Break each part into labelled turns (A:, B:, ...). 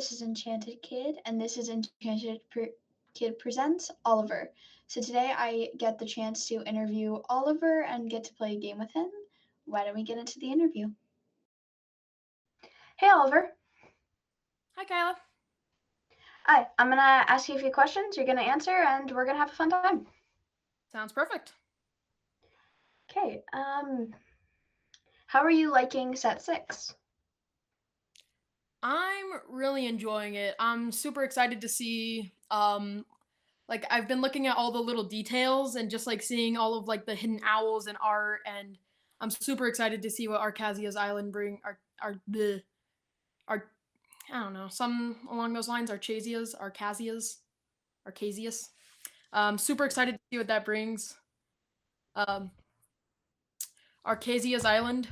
A: this is Enchanted Kid, and this is Kid Presents Oliver. So today I get the chance to interview Oliver and get to play a game with him. Why don't we get into the interview? Hey, Oliver.
B: Hi, Kyla.
A: Hi, I'm going to ask you a few questions. You're going to answer, and we're going to have a fun time.
B: Sounds perfect.
A: Okay, how are you liking set 6?
B: I'm really enjoying it. I'm super excited to see, I've been looking at all the little details and just, seeing all of, the hidden owls and art, and I'm super excited to see what Arcasia's Island Ar I don't know, some along those lines, Arcasias. Super excited to see what that brings. Um, Arcasia's Island.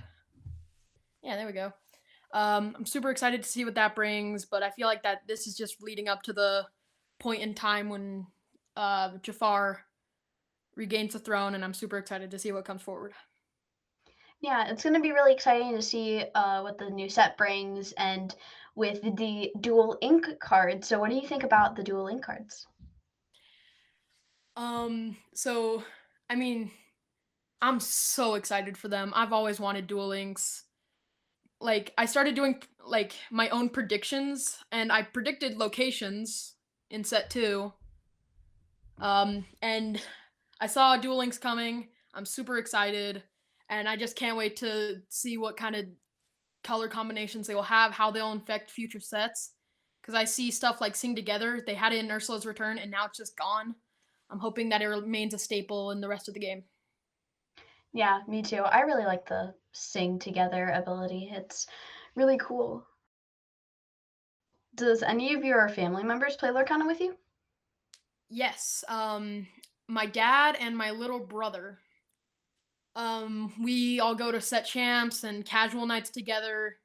B: Yeah, there we go. I'm super excited to see what that brings, but I feel like that this is just leading up to the point in time when Jafar regains the throne, and I'm super excited to see what comes forward.
A: Yeah, it's going to be really exciting to see what the new set brings and with the dual ink cards. So what do you think about the dual ink cards?
B: So I mean, I'm so excited for them. I've always wanted dual links. I started doing my own predictions, and I predicted locations in set 2. And I saw Duel Links coming. I'm super excited, and I just can't wait to see what kind of color combinations they will have, how they'll infect future sets. Because I see stuff like Sing Together. They had it in Ursula's Return, and now it's just gone. I'm hoping that it remains a staple in the rest of the game.
A: Yeah, me too. I really like the sing together ability. It's really cool. Does any of your family members play Lorcana with you?
B: Yes, my dad and my little brother. We all go to set champs and casual nights together.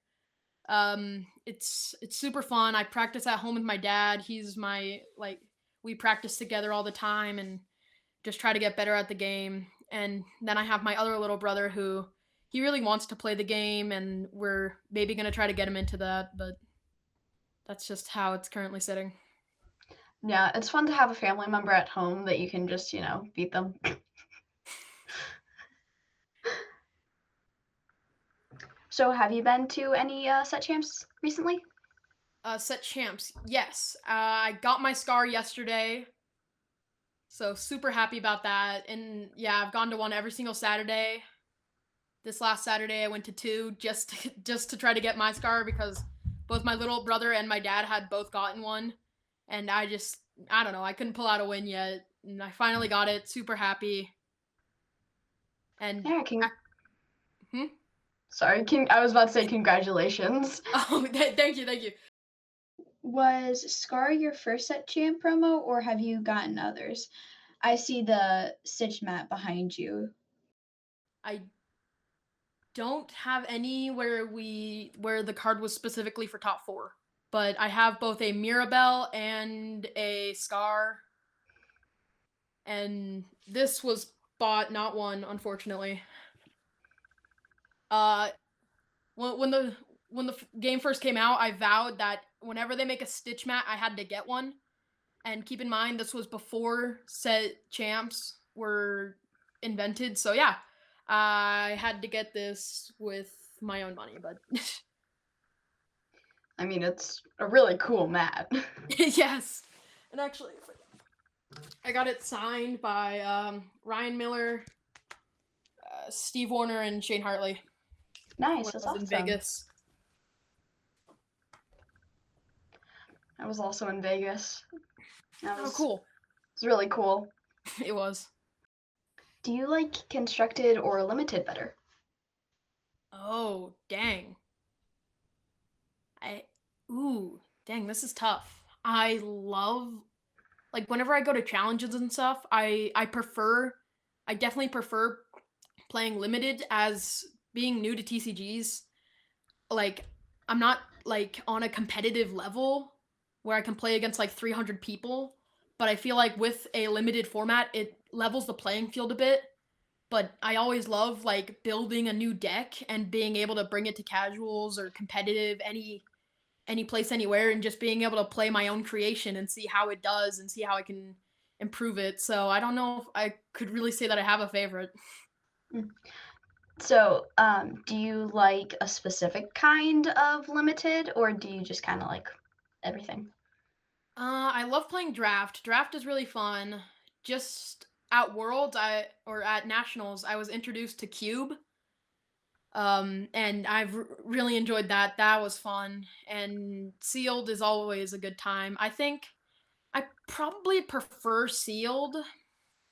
B: It's super fun. I practice at home with my dad. He's my we practice together all the time and just try to get better at the game. And then I have my other little brother who he really wants to play the game, and we're maybe gonna try to get him into that, but that's just how it's currently sitting.
A: Yeah, it's fun to have a family member at home that you can just, beat them. So have you been to any set champs recently?
B: Set champs, yes. I got my scar yesterday, so super happy about that. And yeah, I've gone to one every single Saturday. This last Saturday, I went to 2 just to try to get my scar because both my little brother and my dad had both gotten one, and I don't know, I couldn't pull out a win yet, and I finally got it. Super happy. And
A: Yeah,
B: hmm?
A: sorry, I was about to say congratulations.
B: Oh, thank you.
A: Was Scar your first set champ promo, or have you gotten others? I see the Stitch mat behind you.
B: I don't have any where the card was specifically for top 4, but I have both a Mirabelle and a Scar, and this was bought, not won, unfortunately. Uh, when the game first came out, I vowed that whenever they make a Stitch mat, I had to get one. And keep in mind, this was before set champs were invented, so yeah, I had to get this with my own money, but
A: I mean, it's a really cool mat.
B: yes. And actually, I got it signed by Ryan Miller, Steve Warner, and Shane Hartley.
A: Nice,
B: When
A: that's
B: I was in
A: awesome.
B: Vegas.
A: I was also in Vegas.
B: Oh, cool.
A: It's really cool.
B: It was.
A: Do you like constructed or limited better?
B: Oh, dang. Dang, this is tough. I love, whenever I go to challenges and stuff, I definitely prefer playing limited, as being new to TCGs. Like, I'm not on a competitive level where I can play against 300 people, but I feel like with a limited format, it levels the playing field a bit. But I always love building a new deck and being able to bring it to casuals or competitive, any place anywhere and just being able to play my own creation and see how it does and see how I can improve it. So I don't know if I could really say that I have a favorite.
A: Mm. So, do you like a specific kind of limited, or do you just kind of like everything?
B: I love playing draft. Draft is really fun. Just at Worlds, I or at Nationals, I was introduced to Cube. And I've really enjoyed that. That was fun. And Sealed is always a good time. I think I probably prefer Sealed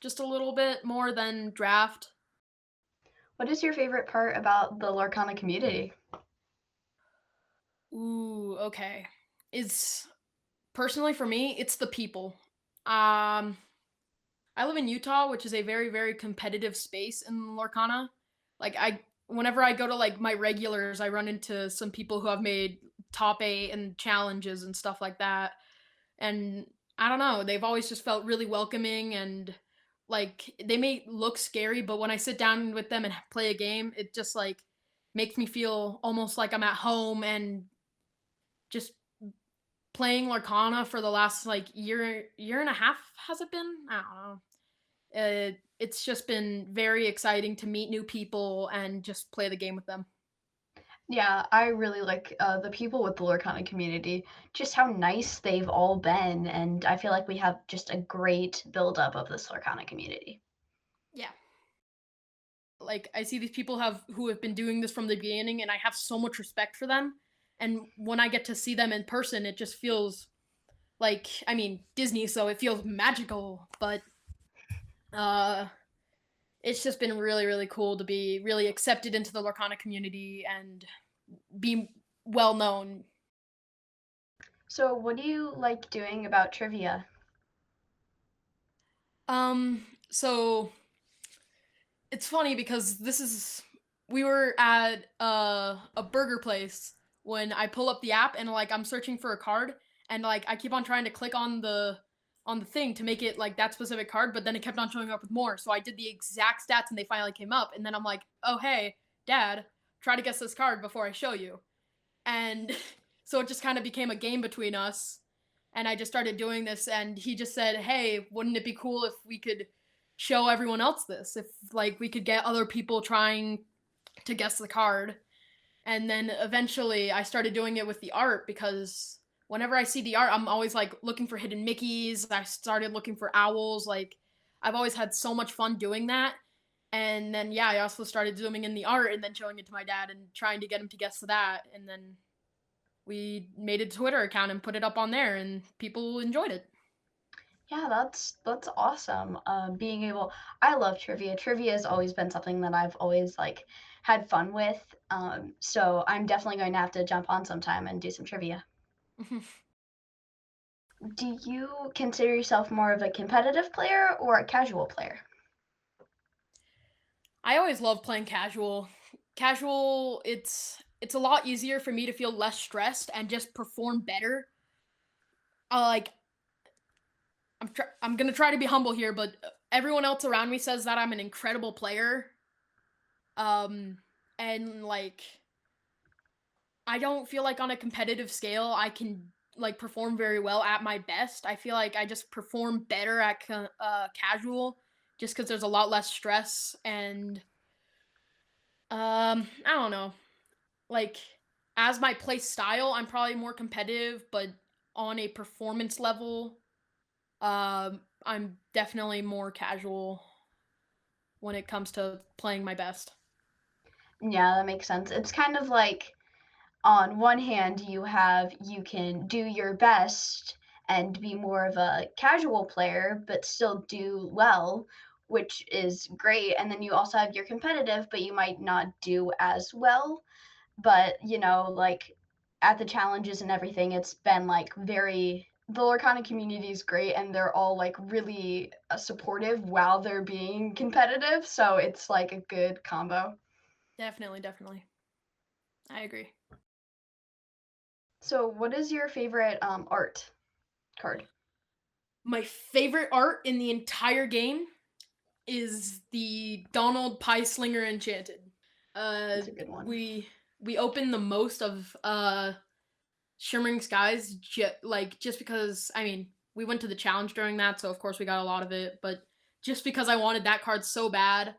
B: just a little bit more than Draft.
A: What is your favorite part about the Lorcana community?
B: Ooh, okay. It's personally for me, it's the people. Um, I live in Utah, which is a very, very competitive space in Lorcana. Whenever I go to like my regulars, I run into some people who have made top eight and challenges and stuff like that. And I don't know, they've always just felt really welcoming and like they may look scary, but when I sit down with them and play a game, it just like makes me feel almost like I'm at home and just playing Lorcana for the last like year and a half has it been? I don't know. It's just been very exciting to meet new people and just play the game with them.
A: Yeah, I really like the people with the Lorcana community, just how nice they've all been, and I feel like we have just a great buildup of this Lorcana community.
B: Yeah. Like I see these people have who have been doing this from the beginning and I have so much respect for them. And when I get to see them in person, it just feels like I mean Disney, so it feels magical, but uh it's just been really, really cool to be really accepted into the Lorcana community and be well known.
A: So, what do you like doing about trivia?
B: So it's funny because we were at a burger place when I pull up the app and like I'm searching for a card and like I keep on trying to click on the thing to make it like that specific card, but then it kept on showing up with more. So I did the exact stats and they finally came up and then I'm like, "Oh, hey, dad, try to guess this card before I show you." And so it just kind of became a game between us. And I just started doing this, and he just said, "Hey, wouldn't it be cool if we could show everyone else this? If like we could get other people trying to guess the card." And then eventually I started doing it with the art because whenever I see the art, I'm always like looking for hidden Mickeys. I started looking for owls. Like I've always had so much fun doing that. And then yeah, I also started zooming in the art and then showing it to my dad and trying to get him to guess that. And then we made a Twitter account and put it up on there, and people enjoyed it.
A: Yeah, that's awesome. Being able, I love trivia. Trivia has always been something that I've always like had fun with. So I'm definitely going to have to jump on sometime and do some trivia. Do you consider yourself more of a competitive player or a casual player?
B: I always love playing casual. Casual, it's a lot easier for me to feel less stressed and just perform better. Like I'm gonna try to be humble here, but everyone else around me says that I'm an incredible player. Um, and like I don't feel like on a competitive scale I can like perform very well at my best. I feel like I just perform better at casual just because there's a lot less stress and I don't know. Like as my play style, I'm probably more competitive, but on a performance level, I'm definitely more casual when it comes to playing my best.
A: Yeah, that makes sense. It's kind of like on one hand, you can do your best and be more of a casual player, but still do well, which is great. And then you also have your competitive, but you might not do as well. But, like at the challenges and everything, it's been like the Lorcana community is great and they're all like really supportive while they're being competitive. So it's like a good combo.
B: Definitely, definitely. I agree.
A: So, what is your favorite art card?
B: My favorite art in the entire game is the Donald Pie Slinger Enchanted. Uh,
A: That's a good one.
B: we we open the most of Shimmering Skies, just because I mean we went to the challenge during that, so of course we got a lot of it. But just because I wanted that card so bad,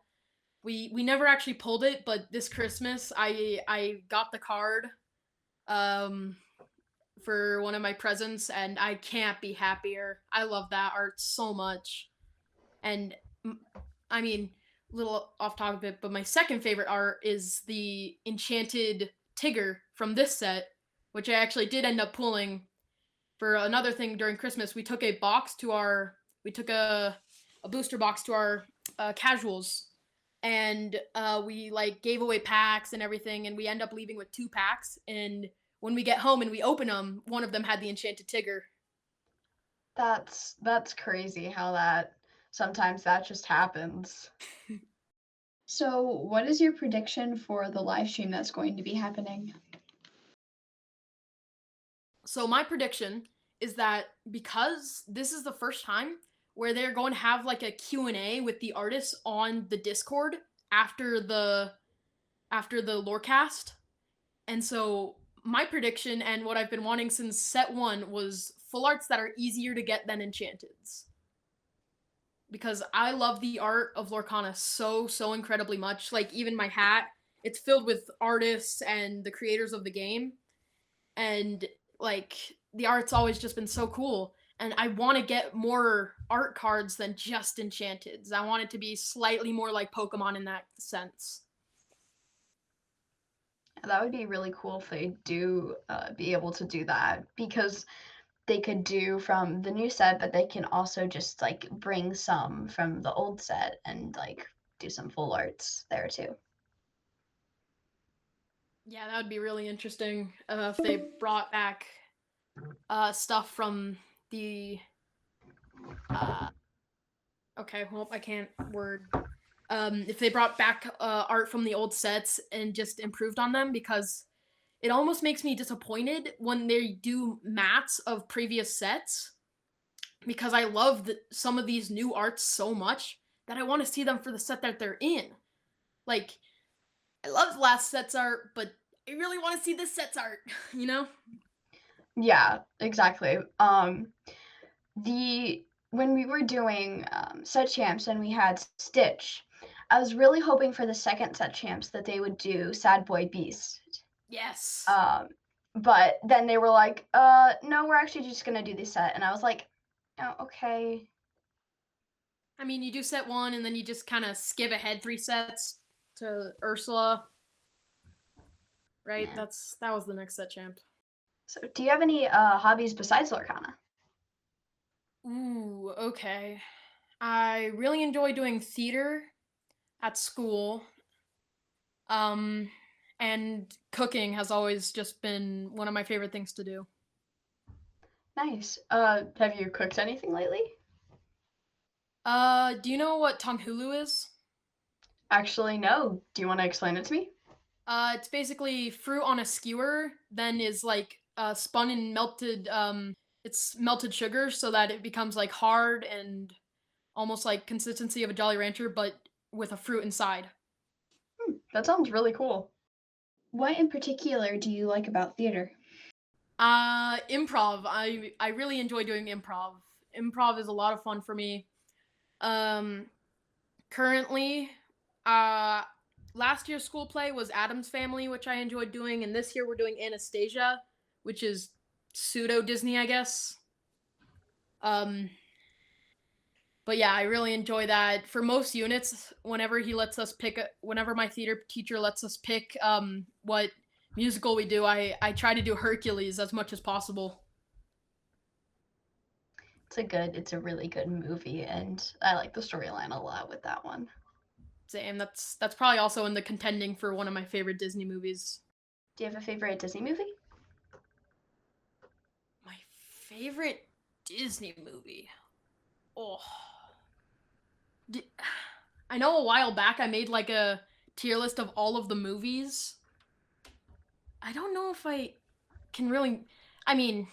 B: we never actually pulled it. But this Christmas, I got the card um for one of my presents, and I can't be happier. I love that art so much. And I mean, little off topic, but my second favorite art is the enchanted Tigger from this set, which I actually did end up pulling for another thing during Christmas. We took a booster box to our casuals, and we like gave away packs and everything, and we end up leaving with 2 packs. And when we get home and we open them, one of them had the enchanted Tigger.
A: That's crazy how that sometimes that just happens. So, what is your prediction for the live stream that's going to be happening?
B: So my prediction is that because this is the first time where they're going to have like a Q&A with the artists on the Discord after the lorecast. And so my prediction and what I've been wanting since set 1 was full arts that are easier to get than enchanteds. Because I love the art of Lorcana so incredibly much. Like even my hat, it's filled with artists and the creators of the game. And like the art's always just been so cool, and I want to get more art cards than just enchanteds. I want it to be slightly more like Pokemon in that sense.
A: That would be really cool if they do be able to do that, because they could do from the new set, but they can also just like bring some from the old set and like do some full arts there too.
B: Yeah, that would be really interesting if they brought back stuff from the okay, well, I can't word. If they brought back art from the old sets and just improved on them, because it almost makes me disappointed when they do mats of previous sets, because I love some of these new arts so much that I want to see them for the set that they're in. Like, I love last set's art, but I really want to see this set's art, you know?
A: Yeah, exactly. When we were doing set champs and we had Stitch, I was really hoping for the second set champs that they would do Sad Boy Beast.
B: Yes.
A: But then they were like, no, we're actually just gonna do this set, and I was like, oh, okay.
B: I mean, you do set 1 and then you just kind of skip ahead 3 sets to Ursula. Right?
A: Yeah.
B: That was the next set champ.
A: So, do you have any hobbies besides Lorcana?
B: Ooh, okay. I really enjoy doing theater at school. Um, and cooking has always just been one of my favorite things to do.
A: Nice. Have you cooked anything lately?
B: Do you know what Tanghulu is?
A: Actually, no. Do you want to explain it to me?
B: It's basically fruit on a skewer, then is like spun and melted. It's melted sugar so that it becomes like hard and almost like consistency of a Jolly Rancher, but with a fruit inside.
A: That sounds really cool. What in particular do you like about theater?
B: Improv. I really enjoy doing improv. Improv is a lot of fun for me. Um, currently, last year's school play was Adam's Family, which I enjoyed doing, and this year we're doing Anastasia, which is pseudo Disney, I guess. But yeah, I really enjoy that. For most units, whenever my theater teacher lets us pick what musical we do, I try to do Hercules as much as possible.
A: It's a really good movie, and I like the storyline a lot with that one.
B: Same. That's probably also in the contending for one of my favorite Disney movies.
A: Do you have a favorite Disney movie?
B: My favorite Disney movie. Oh. I know a while back I made like a tier list of all of the movies. I don't know if I can really. I mean,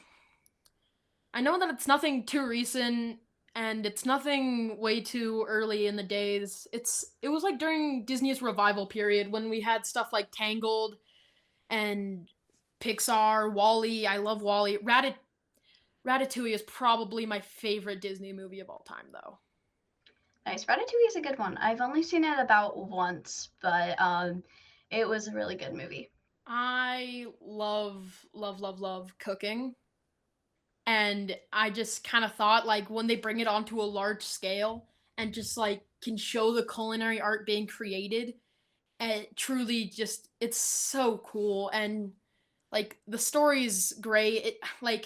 B: I know that it's nothing too recent and it's nothing way too early in the days. It was like during Disney's revival period when we had stuff like Tangled and Pixar, Wall-E. I love Wall-E. Ratatouille is probably my favorite Disney movie of all time, though.
A: Nice. Ratatouille is a good one. I've only seen it about once, but it was a really good movie.
B: I love cooking. And I just kind of thought, like, when they bring it onto a large scale and just like can show the culinary art being created, and it truly just it's so cool. And like the story's great. It like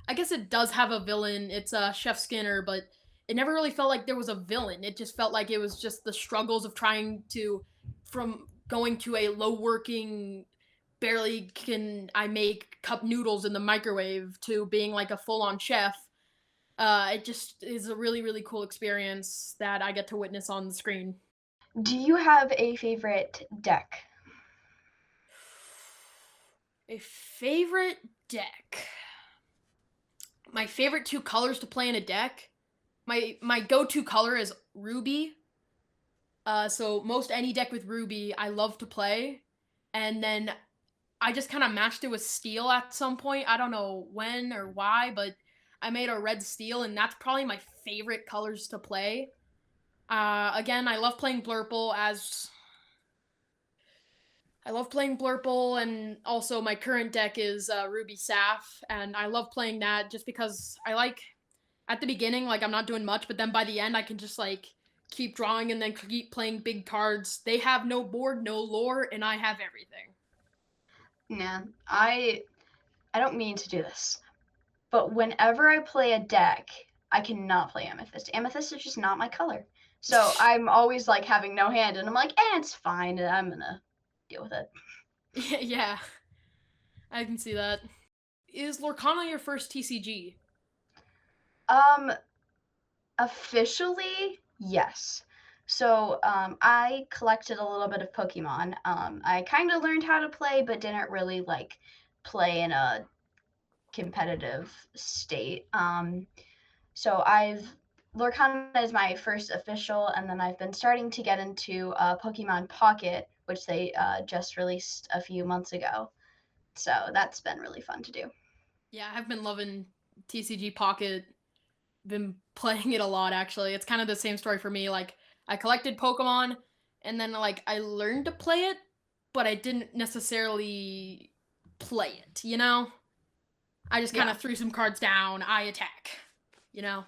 B: I guess it does have a villain. It's Chef Skinner, but it never really felt like there was a villain. It just felt like it was just the struggles of trying to from going to a low working barely can I make cup noodles in the microwave to being like a full on chef. It just is a really cool experience that I get to witness on the screen.
A: Do you have a favorite deck?
B: A favorite deck. My favorite two colors to play in a deck. My go-to color is ruby. So most any deck with ruby I love to play. And then I just kind of matched it with steel at some point. I don't know when or why, but I made a red steel, and that's probably my favorite colors to play. Again, I love playing Blurple, and also my current deck is Ruby Saf, and I love playing that just because I like at the beginning, like I'm not doing much, but then by the end, I can just like keep drawing and then keep playing big cards. They have no board, no lore, and I have everything.
A: Yeah, I don't mean to do this, but whenever I play a deck, I cannot play Amethyst. Amethyst is just not my color. So I'm always like having no hand, and I'm like, it's fine. I'm gonna deal with it.
B: Yeah, I can see that. Is Lorcana your first TCG?
A: Um, Officially, yes. So I collected a little bit of Pokemon. I kind of learned how to play, but didn't really like play in a competitive state. So I've Lorcana is my first official, and then I've been starting to get into Pokemon Pocket, which they just released a few months ago. So that's been really fun to do.
B: Yeah, I've been loving TCG Pocket. Been playing it a lot actually. It's kind of the same story for me. Like I collected Pokemon and then like I learned to play it, but I didn't necessarily play it, you know? I just kind
A: Yeah,
B: of threw some cards down, I attack, you know?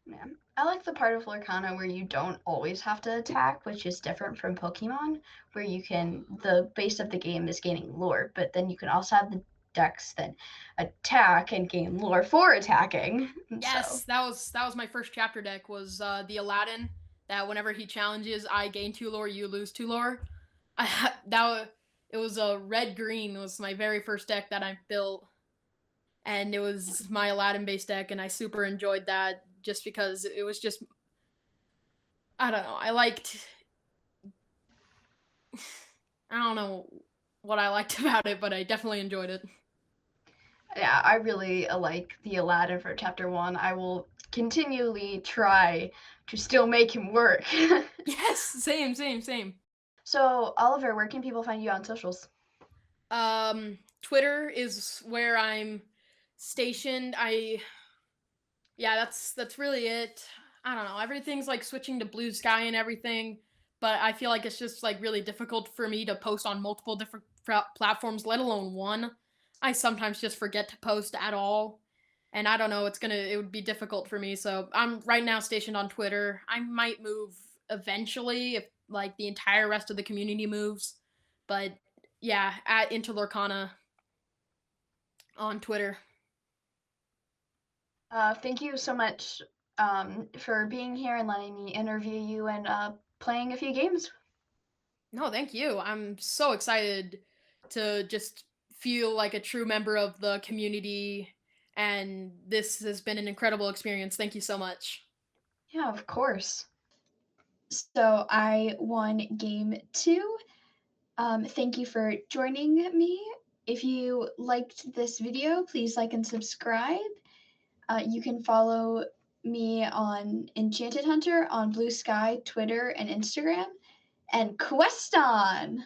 A: yeah. I like the part of Lorcana where you don't always have to attack, which is different from Pokemon, where the base of the game is gaining lore, but then you can also have the decks that attack and gain lore for attacking. So,
B: Yes, that was my first chapter deck was the Aladdin that whenever he challenges, I gain 2 lore, you lose 2 lore. It was a red green was my very first deck that I built, and it was my Aladdin based deck, and I super enjoyed that just because it was just I don't know. I don't know what I liked about it, but I definitely enjoyed it.
A: yeah, I really like the Aladdin for Chapter 1. I will continually try to still make him work.
B: Yes, same.
A: So, Oliver, where can people find you on socials?
B: Twitter is where I'm stationed. Yeah, that's really it. I don't know. Everything's like switching to Blue Sky and everything, but I feel like it's just like really difficult for me to post on multiple different platforms, let alone one. I sometimes just forget to post at all, and I don't know. It would be difficult for me. So I'm right now stationed on Twitter. I might move eventually if like the entire rest of the community moves, but yeah, at Into Lorcana on Twitter.
A: Thank you so much for being here and letting me interview you and playing a few games.
B: No, thank you. I'm so excited to just feel like a true member of the community, and this has been an incredible experience. Thank you so much.
A: Yeah, of course. So I won game two. Thank you for joining me. If you liked this video, please like and subscribe. You can follow me on Enchanted Hunter on Blue Sky, Twitter, and Instagram, and Quest on!